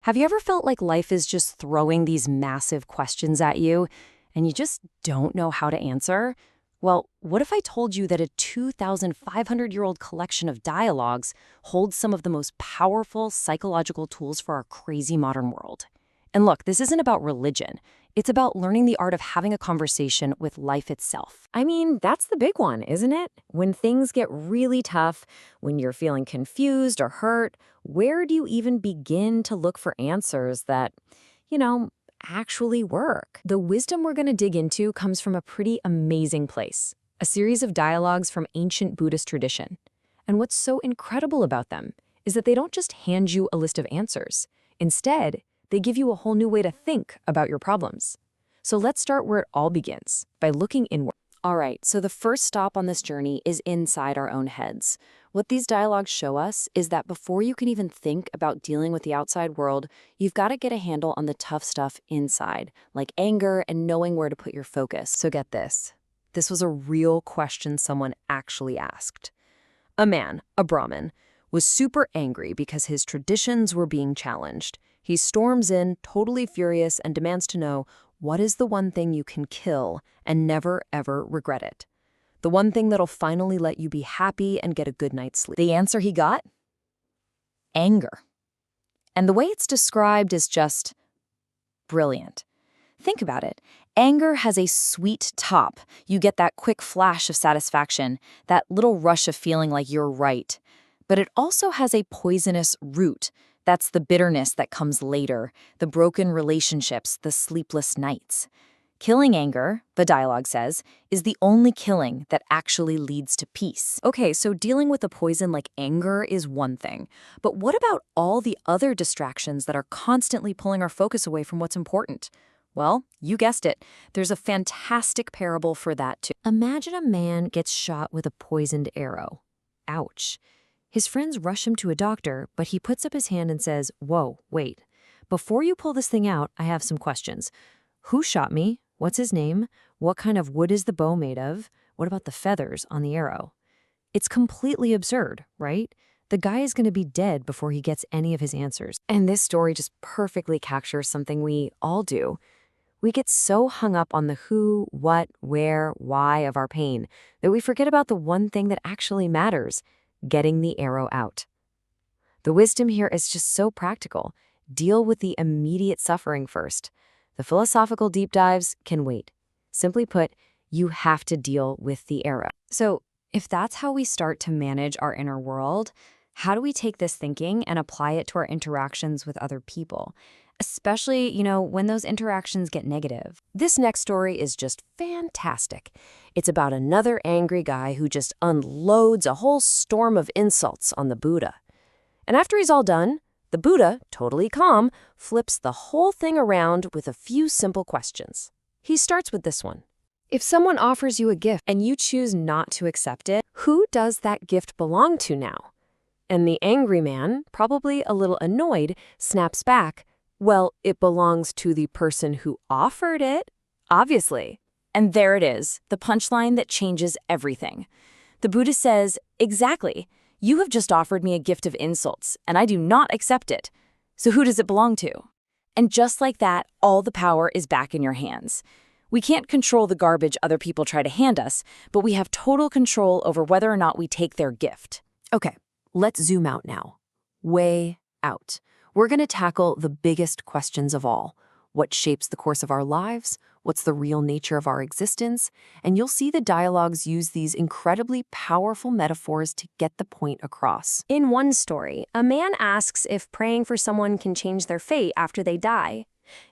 Have you ever felt like life is just throwing these massive questions at you and you just don't know how to answer? Well, what if I told you that a 2,500-year-old collection of dialogues holds some of the most powerful psychological tools for our crazy modern world? And look, this isn't about religion. It's about learning the art of having a conversation with life itself. I mean, that's the big one, isn't it? When things get really tough, when you're feeling confused or hurt, where do you even begin to look for answers that, you know, actually work? The wisdom we're going to dig into comes from a pretty amazing place, a series of dialogues from ancient Buddhist tradition. And what's so incredible about them is that they don't just hand you a list of answers. Instead, they give you a whole new way to think about your problems. So let's start where it all begins, by looking inward. All right, so the first stop on this journey is inside our own heads. What these dialogues show us is that before you can even think about dealing with the outside world, you've got to get a handle on the tough stuff inside, like anger and knowing where to put your focus. So get this. This was a real question someone actually asked. A man, a Brahmin, was super angry because his traditions were being challenged. He storms in, totally furious, and demands to know, what is the one thing you can kill and never, ever regret it? The one thing that'll finally let you be happy and get a good night's sleep. The answer he got? Anger. And the way it's described is just brilliant. Think about it. Anger has a sweet top. You get that quick flash of satisfaction, that little rush of feeling like you're right. But it also has a poisonous root. That's the bitterness that comes later, the broken relationships, the sleepless nights. Killing anger, the dialogue says, is the only killing that actually leads to peace. Okay, so dealing with a poison like anger is one thing. But what about all the other distractions that are constantly pulling our focus away from what's important? Well, you guessed it. There's a fantastic parable for that too. Imagine a man gets shot with a poisoned arrow. Ouch. His friends rush him to a doctor, but he puts up his hand and says, "Whoa, wait. Before you pull this thing out, I have some questions. Who shot me? What's his name? What kind of wood is the bow made of? What about the feathers on the arrow?" It's completely absurd, right? The guy is going to be dead before he gets any of his answers. And this story just perfectly captures something we all do. We get so hung up on the who, what, where, why of our pain that we forget about the one thing that actually matters: getting the arrow out. The wisdom here is just so practical. Deal with the immediate suffering first. The philosophical deep dives can wait. Simply put, you have to deal with the arrow. So, if that's how we start to manage our inner world, how do we take this thinking and apply it to our interactions with other people? Especially, when those interactions get negative. This next story is just fantastic. It's about another angry guy who just unloads a whole storm of insults on the Buddha. And after he's all done, the Buddha, totally calm, flips the whole thing around with a few simple questions. He starts with this one. If someone offers you a gift and you choose not to accept it, who does that gift belong to now? And the angry man, probably a little annoyed, snaps back, "Well, it belongs to the person who offered it, obviously." And there it is, the punchline that changes everything. The Buddha says, exactly, you have just offered me a gift of insults, and I do not accept it. So who does it belong to? And just like that, all the power is back in your hands. We can't control the garbage other people try to hand us, but we have total control over whether or not we take their gift. Okay, let's zoom out now. Way out. We're going to tackle the biggest questions of all. What shapes the course of our lives? What's the real nature of our existence? And you'll see the dialogues use these incredibly powerful metaphors to get the point across. In one story, a man asks if praying for someone can change their fate after they die.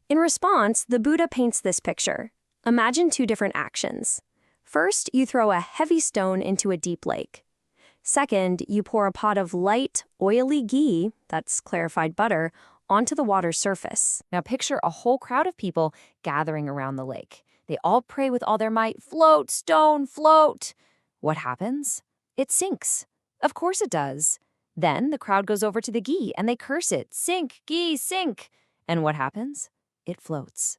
In response, the Buddha paints this picture. Imagine two different actions. First, you throw a heavy stone into a deep lake. Second, you pour a pot of light, oily ghee, that's clarified butter, onto the water's surface. Now picture a whole crowd of people gathering around the lake. They all pray with all their might, "Float, stone, float." What happens? It sinks. Of course it does. Then the crowd goes over to the ghee and they curse it. "Sink, ghee, sink." And what happens? It floats.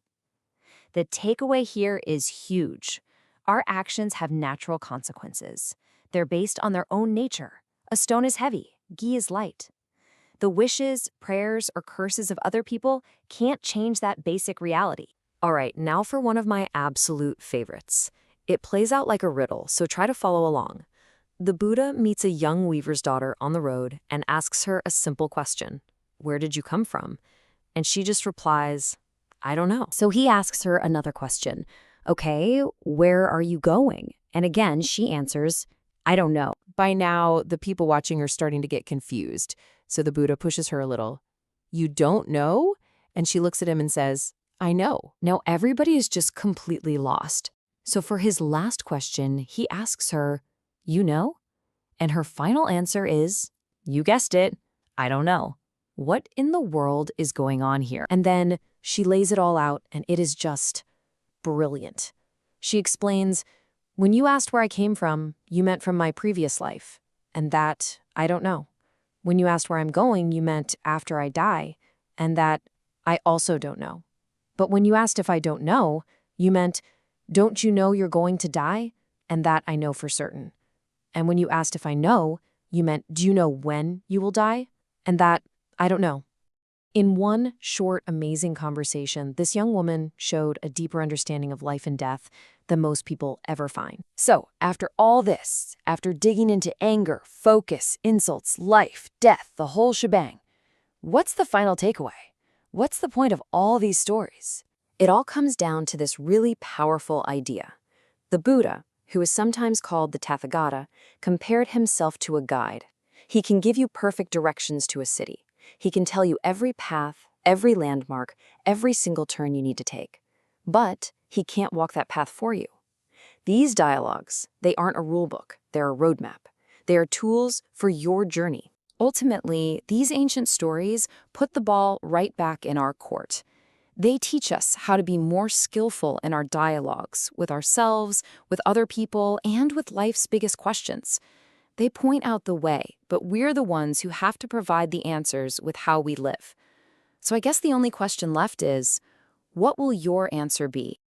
The takeaway here is huge. Our actions have natural consequences. They're based on their own nature. A stone is heavy, ghee is light. The wishes, prayers, or curses of other people can't change that basic reality. All right, now for one of my absolute favorites. It plays out like a riddle, so try to follow along. The Buddha meets a young weaver's daughter on the road and asks her a simple question. Where did you come from? And she just replies, I don't know. So he asks her another question. Okay, where are you going? And again, she answers, I don't know. By now, the people watching are starting to get confused, so the Buddha pushes her a little. You don't know? And she looks at him and says, I know. Now everybody is just completely lost. So for his last question, he asks her, you know? And her final answer is, you guessed it, I don't know. What in the world is going on here? And then she lays it all out, and it is just brilliant. She explains, when you asked where I came from, you meant from my previous life. And that, I don't know. When you asked where I'm going, you meant after I die. And that, I also don't know. But when you asked if I don't know, you meant, don't you know you're going to die? And that I know for certain. And when you asked if I know, you meant, do you know when you will die? And that, I don't know. In one short, amazing conversation, this young woman showed a deeper understanding of life and death than most people ever find. So, after all this, after digging into anger, focus, insults, life, death, the whole shebang, what's the final takeaway? What's the point of all these stories? It all comes down to this really powerful idea. The Buddha, who is sometimes called the Tathagata, compared himself to a guide. He can give you perfect directions to a city. He can tell you every path, every landmark, every single turn you need to take. But he can't walk that path for you. These dialogues, they aren't a rule book, they're a roadmap. They are tools for your journey. Ultimately, these ancient stories put the ball right back in our court. They teach us how to be more skillful in our dialogues with ourselves, with other people, and with life's biggest questions. They point out the way, but we're the ones who have to provide the answers with how we live. So I guess the only question left is, what will your answer be?